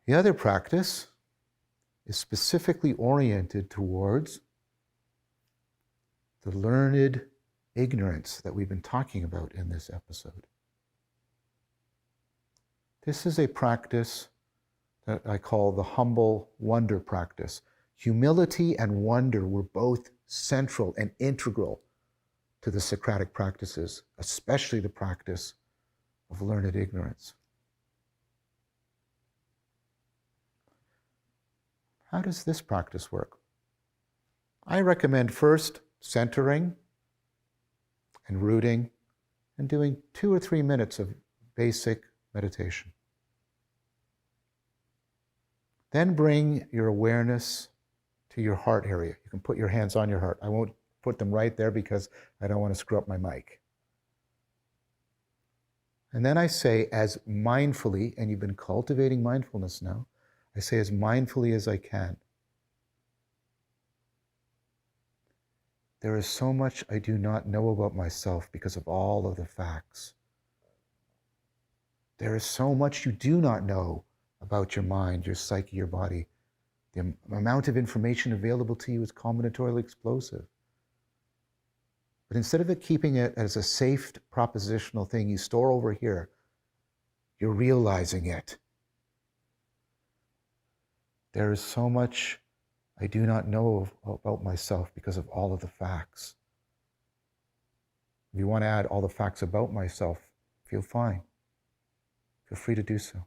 The other practice is specifically oriented towards the learned ignorance that we've been talking about in this episode. This is a practice that I call the humble wonder practice. Humility and wonder were both central and integral to the Socratic practices, especially the practice of learned ignorance. How does this practice work? I recommend first centering and rooting and doing 2 or 3 minutes of basic meditation. Then bring your awareness to your heart area. You can put your hands on your heart. I won't put them right there because I don't want to screw up my mic. And then I say as mindfully, and you've been cultivating mindfulness now, I say as mindfully as I can. There is so much I do not know about myself because of all of the facts. There is so much you do not know about your mind, your psyche, your body. The amount of information available to you is combinatorially explosive. But instead of keeping it as a safe propositional thing you store over here, you're realizing it. There is so much I do not know about myself because of all of the facts. If you want to add all the facts about myself, feel fine. Feel free to do so.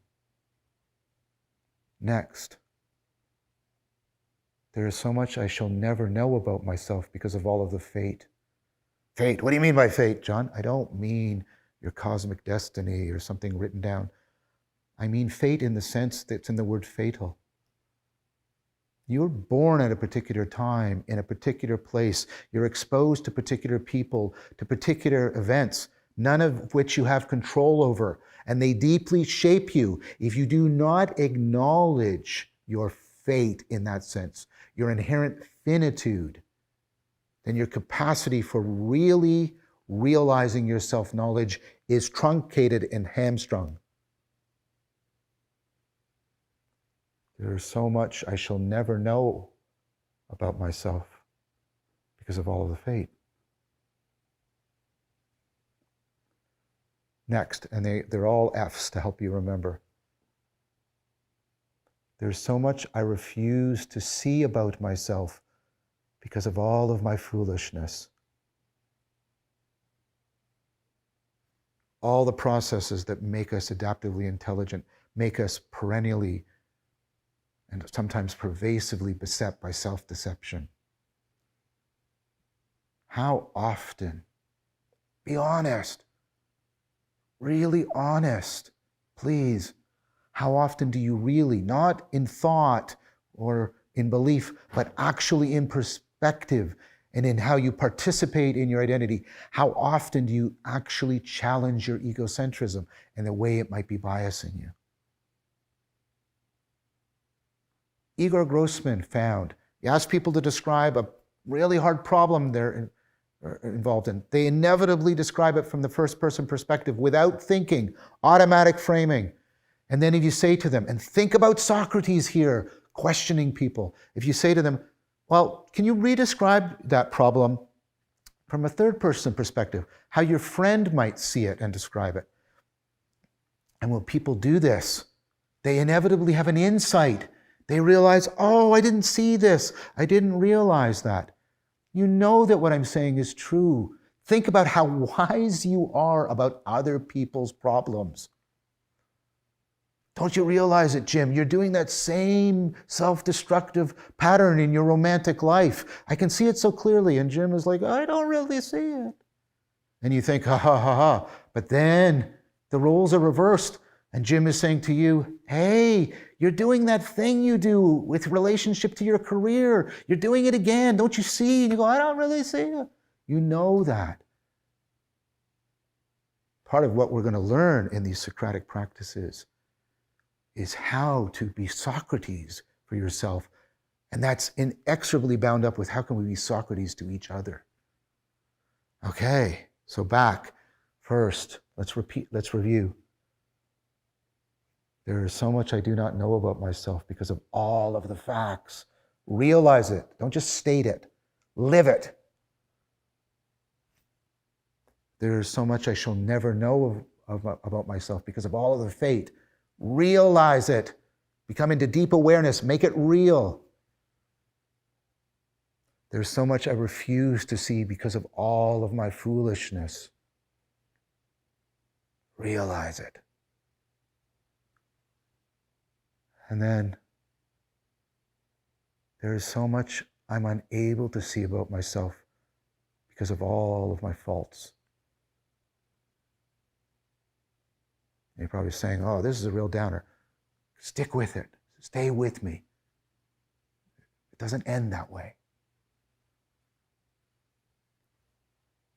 Next, there is so much I shall never know about myself because of all of the fate. Fate, what do you mean by fate, John? I don't mean your cosmic destiny or something written down. I mean fate in the sense that's in the word fatal. You're born at a particular time, in a particular place. You're exposed to particular people, to particular events, none of which you have control over, and they deeply shape you. If you do not acknowledge your fate in that sense, your inherent finitude, then your capacity for really realizing your self-knowledge is truncated and hamstrung. There is so much I shall never know about myself because of all of the fate. Next, and they're all F's to help you remember. There's so much I refuse to see about myself because of all of my foolishness. All the processes that make us adaptively intelligent, make us perennially and sometimes pervasively beset by self-deception. How often, be honest, really honest, please, how often do you really, not in thought or in belief, but actually in perspective and in how you participate in your identity, how often do you actually challenge your egocentrism and the way it might be biasing you? Igor Grossman found, he asked people to describe a really hard problem they're involved in. They inevitably describe it from the first person perspective without thinking, automatic framing. And then if you say to them, and think about Socrates here, questioning people. If you say to them, well, can you re-describe that problem from a third person perspective, how your friend might see it and describe it? And when people do this, they inevitably have an insight. They realize, oh, I didn't see this. I didn't realize that. You know that what I'm saying is true. Think about how wise you are about other people's problems. Don't you realize it, Jim? You're doing that same self-destructive pattern in your romantic life. I can see it so clearly. And Jim is like, I don't really see it. And you think, ha, ha, ha, ha. But then the roles are reversed. And Jim is saying to you, hey, you're doing that thing you do with relationship to your career. You're doing it again. Don't you see? And you go, I don't really see it. You know that. Part of what we're going to learn in these Socratic practices is how to be Socrates for yourself. And that's inexorably bound up with how can we be Socrates to each other. Okay, so back. First, let's review. There is so much I do not know about myself because of all of the facts. Realize it. Don't just state it. Live it. There is so much I shall never know about myself because of all of the fate. Realize it. Become into deep awareness. Make it real. There's so much I refuse to see because of all of my foolishness. Realize it. And then, there is so much I'm unable to see about myself because of all of my faults. You're probably saying, oh, this is a real downer. Stick with it. Stay with me. It doesn't end that way.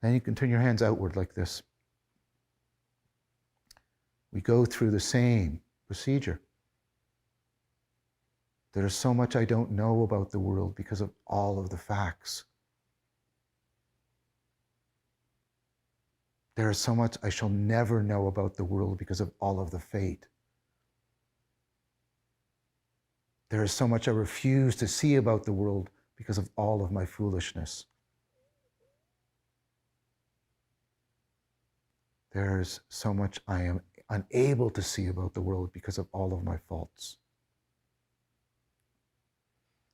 Then you can turn your hands outward like this. We go through the same procedure. There is so much I don't know about the world because of all of the facts. There is so much I shall never know about the world because of all of the fate. There is so much I refuse to see about the world because of all of my foolishness. There is so much I am unable to see about the world because of all of my faults.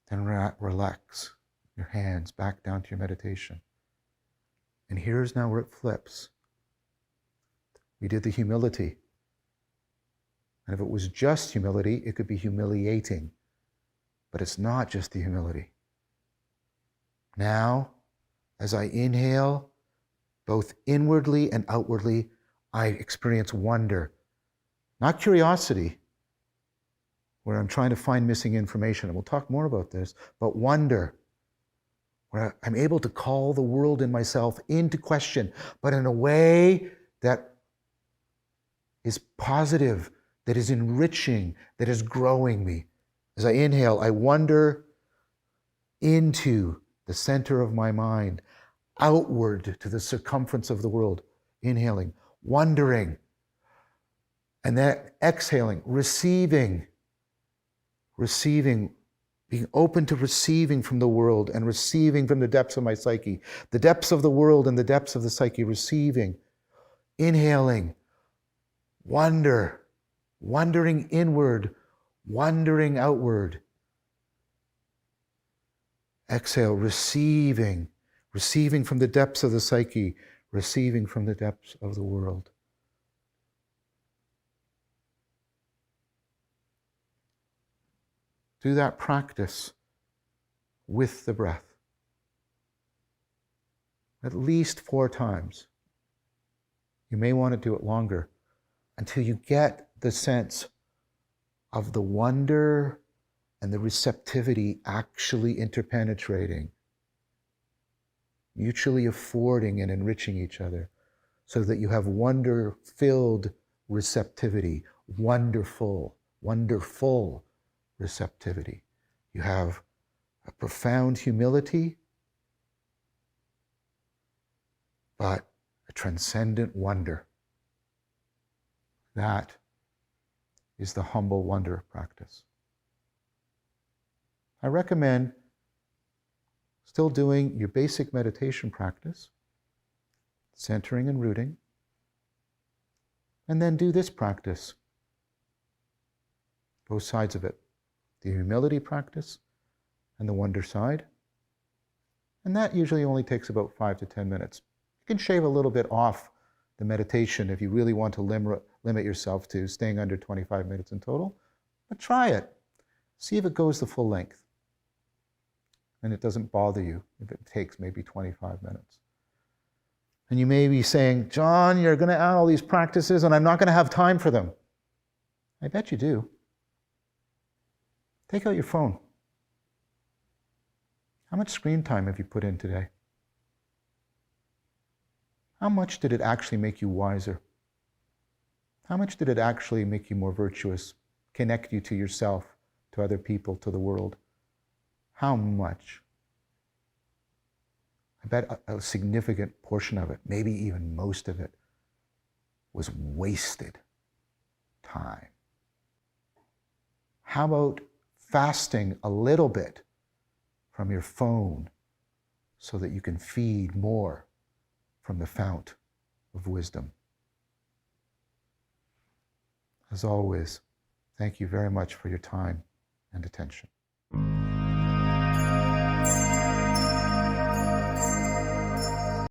Then relax your hands back down to your meditation. And here's now where it flips. We did the humility. And if it was just humility, it could be humiliating. But it's not just the humility. Now, as I inhale, both inwardly and outwardly, I experience wonder. Not curiosity, where I'm trying to find missing information, and we'll talk more about this, but wonder, where I'm able to call the world and myself into question, but in a way that is positive, that is enriching, that is growing me. As I inhale, I wander into the center of my mind, outward to the circumference of the world, inhaling, wondering, and then exhaling, receiving, being open to receiving from the world and receiving from the depths of my psyche, the depths of the world and the depths of the psyche, receiving, inhaling, wandering inward, wandering outward. Exhale, receiving from the depths of the psyche, receiving from the depths of the world. Do that practice with the breath. At least 4 times. You may want to do it longer until you get the sense of the wonder and the receptivity actually interpenetrating, mutually affording and enriching each other, so that you have wonder-filled receptivity, wonderful receptivity. You have a profound humility, but a transcendent wonder. That is the humble wonder practice. I recommend still doing your basic meditation practice, centering and rooting, and then do this practice, both sides of it, the humility practice and the wonder side. And that usually only takes about 5 to 10 minutes. You can shave a little bit off the meditation if you really want to limit yourself to staying under 25 minutes in total, but try it. See if it goes the full length. And it doesn't bother you if it takes maybe 25 minutes. And you may be saying, John, you're going to add all these practices and I'm not going to have time for them. I bet you do. Take out your phone. How much screen time have you put in today? How much did it actually make you wiser? How much did it actually make you more virtuous, connect you to yourself, to other people, to the world? How much? I bet a significant portion of it, maybe even most of it, was wasted time. How about fasting a little bit from your phone so that you can feed more from the fount of wisdom? As always, thank you very much for your time and attention.